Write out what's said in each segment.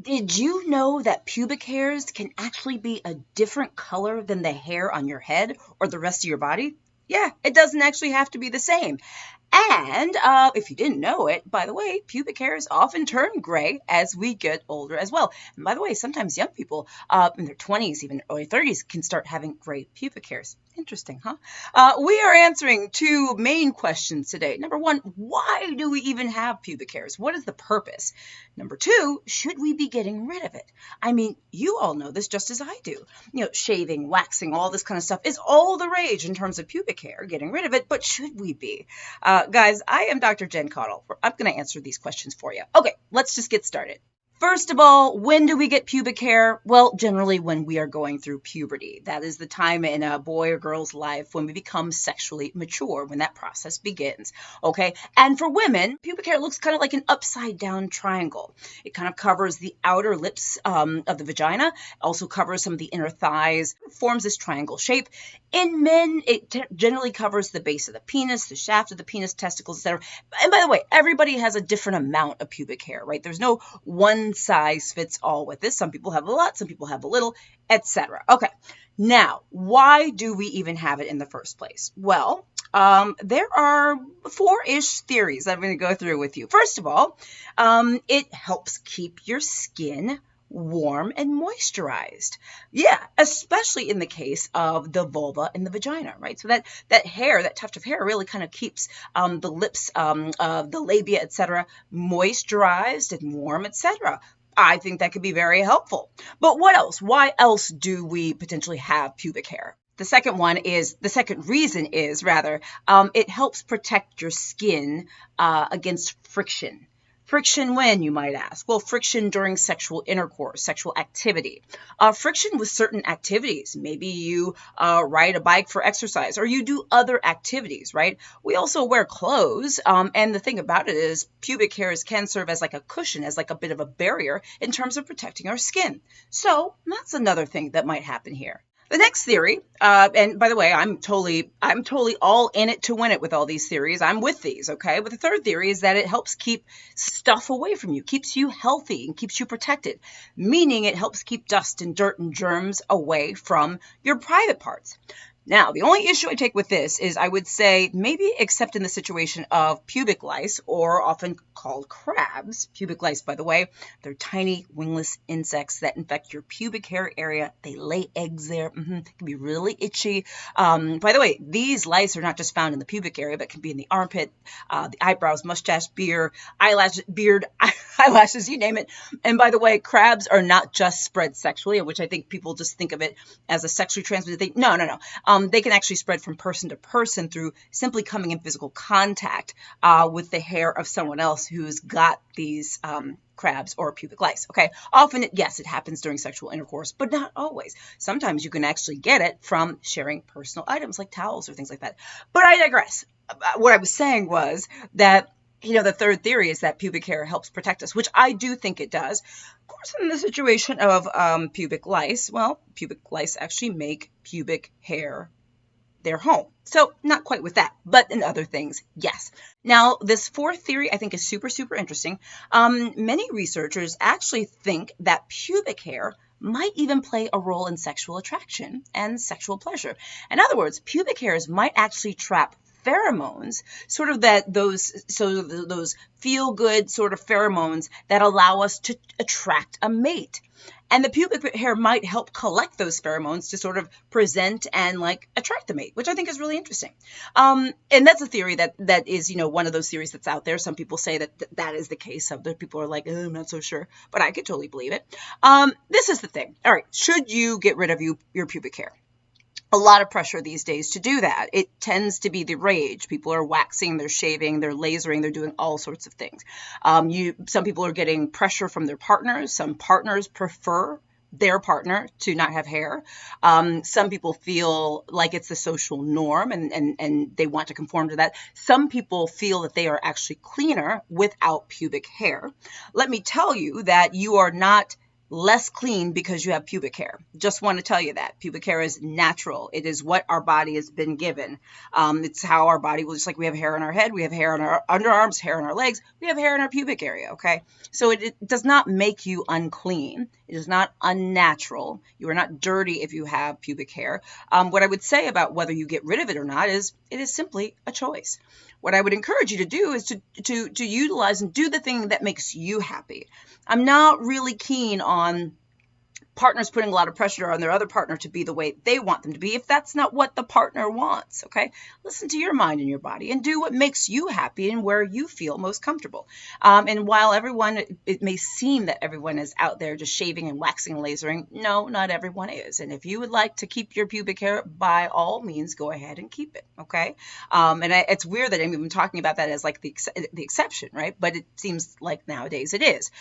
Did you know that pubic hairs can actually be a different color than the hair on your head or the rest of your body? Yeah, it doesn't actually have to be the same. And if you didn't know it, by the way, pubic hairs often turn gray as we get older as well. And by the way, sometimes young people in their 20s, even early 30s, can start having gray pubic hairs. Interesting, huh? We are answering two main questions today. Number one, why do we even have pubic hairs? What is the purpose? Number two, should we be getting rid of it? I mean, you all know this just as I do. Shaving, waxing, all this kind of stuff is all the rage in terms of pubic hair, getting rid of it, but should we be? Guys, I am Dr. Jen Caudle. I'm going to answer these questions for you. Okay, let's just get started. First of all, when do we get pubic hair? Well, generally when we are going through puberty. That is the time in a boy or girl's life when we become sexually mature, when that process begins, okay? And for women, pubic hair looks kind of like an upside down triangle. It kind of covers the outer lips of the vagina, also covers some of the inner thighs, forms this triangle shape. In men, it generally covers the base of the penis, the shaft of the penis, testicles, etc. And by the way, everybody has a different amount of pubic hair, right? There's no one size fits all with this. Some people have a lot, some people have a little, etc. Okay, now, why do we even have it in the first place? Well, there are four-ish theories I'm going to go through with you. First of all, it helps keep your skin warm and moisturized. Yeah, especially in the case of the vulva and the vagina, right? So that hair, that tuft of hair really kind of keeps the lips, the labia, etc., moisturized and warm, etc. I think that could be very helpful. But what else? Why else do we potentially have pubic hair? The second reason is it helps protect your skin against friction. Friction when, you might ask? Well, friction during sexual intercourse, sexual activity. Friction with certain activities. Maybe you ride a bike for exercise or you do other activities, right? We also wear clothes. And the thing about it is pubic hairs can serve as like a cushion, as like a bit of a barrier in terms of protecting our skin. So that's another thing that might happen here. The next theory, and by the way, I'm totally all in it to win it with all these theories. I'm with these, okay? But the third theory is that it helps keep stuff away from you, keeps you healthy and keeps you protected, meaning it helps keep dust and dirt and germs away from your private parts. Now, the only issue I take with this is I would say maybe except in the situation of pubic lice, or often called crabs. Pubic lice, by the way, they're tiny wingless insects that infect your pubic hair area. They lay eggs there. It can be really itchy. By the way, these lice are not just found in the pubic area, but can be in the armpit, the eyebrows, mustache, beard, eyelashes, you name it. And by the way, crabs are not just spread sexually, which I think people just think of it as a sexually transmitted thing. No. They can actually spread from person to person through simply coming in physical contact with the hair of someone else who's got these crabs or pubic lice. Okay, often, yes, it happens during sexual intercourse, but not always. Sometimes you can actually get it from sharing personal items like towels or things like that. But I digress. What I was saying was that the third theory is that pubic hair helps protect us, which I do think it does. Of course, in the situation of pubic lice, well, pubic lice actually make pubic hair their home. So not quite with that, but in other things, yes. Now, this fourth theory I think is super, super interesting. Many researchers actually think that pubic hair might even play a role in sexual attraction and sexual pleasure. In other words, pubic hairs might actually trap pheromones, sort of those feel-good sort of pheromones that allow us to attract a mate. And the pubic hair might help collect those pheromones to sort of present and attract the mate, which I think is really interesting. And that's a theory that is, one of those theories that's out there. Some people say that is the case. Other people are like, oh, I'm not so sure, but I could totally believe it. This is the thing. All right, should you get rid of your pubic hair? A lot of pressure these days to do that. It tends to be the rage. People are waxing, they're shaving, they're lasering, they're doing all sorts of things. Some people are getting pressure from their partners. Some partners prefer their partner to not have hair. Some people feel like it's the social norm and they want to conform to that. Some people feel that they are actually cleaner without pubic hair. Let me tell you that you are not less clean because you have pubic hair. Just want to tell you that. Pubic hair is natural. It is what our body has been given. It's how our body will, just like we have hair on our head, we have hair on our underarms, hair on our legs, we have hair in our pubic area, okay? So it does not make you unclean. It is not unnatural. You are not dirty if you have pubic hair. What I would say about whether you get rid of it or not is it is simply a choice. What I would encourage you to do is to utilize and do the thing that makes you happy. I'm not really keen on partners putting a lot of pressure on their other partner to be the way they want them to be if that's not what the partner wants, okay? Listen to your mind and your body and do what makes you happy and where you feel most comfortable. And while it may seem that everyone is out there just shaving and waxing and lasering, no, not everyone is. And if you would like to keep your pubic hair, by all means, go ahead and keep it, okay? It's weird that I'm even talking about that as like the exception, right? But it seems like nowadays it is.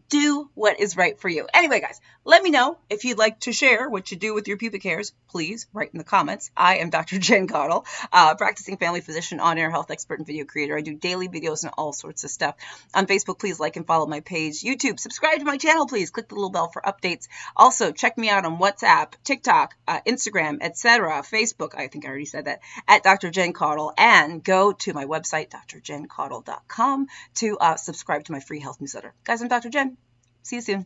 Do what is right for you. Anyway, guys, let me know if you'd like to share what you do with your pubic hairs. Please write in the comments. I am Dr. Jen Caudle, practicing family physician, on-air health expert, and video creator. I do daily videos and all sorts of stuff. On Facebook, please like and follow my page. YouTube, subscribe to my channel, please. Click the little bell for updates. Also, check me out on WhatsApp, TikTok, Instagram, etc. Facebook, I think I already said that, at Dr. Jen Caudle. And go to my website, drjencaudle.com, to subscribe to my free health newsletter. Guys, I'm Dr. Jen. See you soon.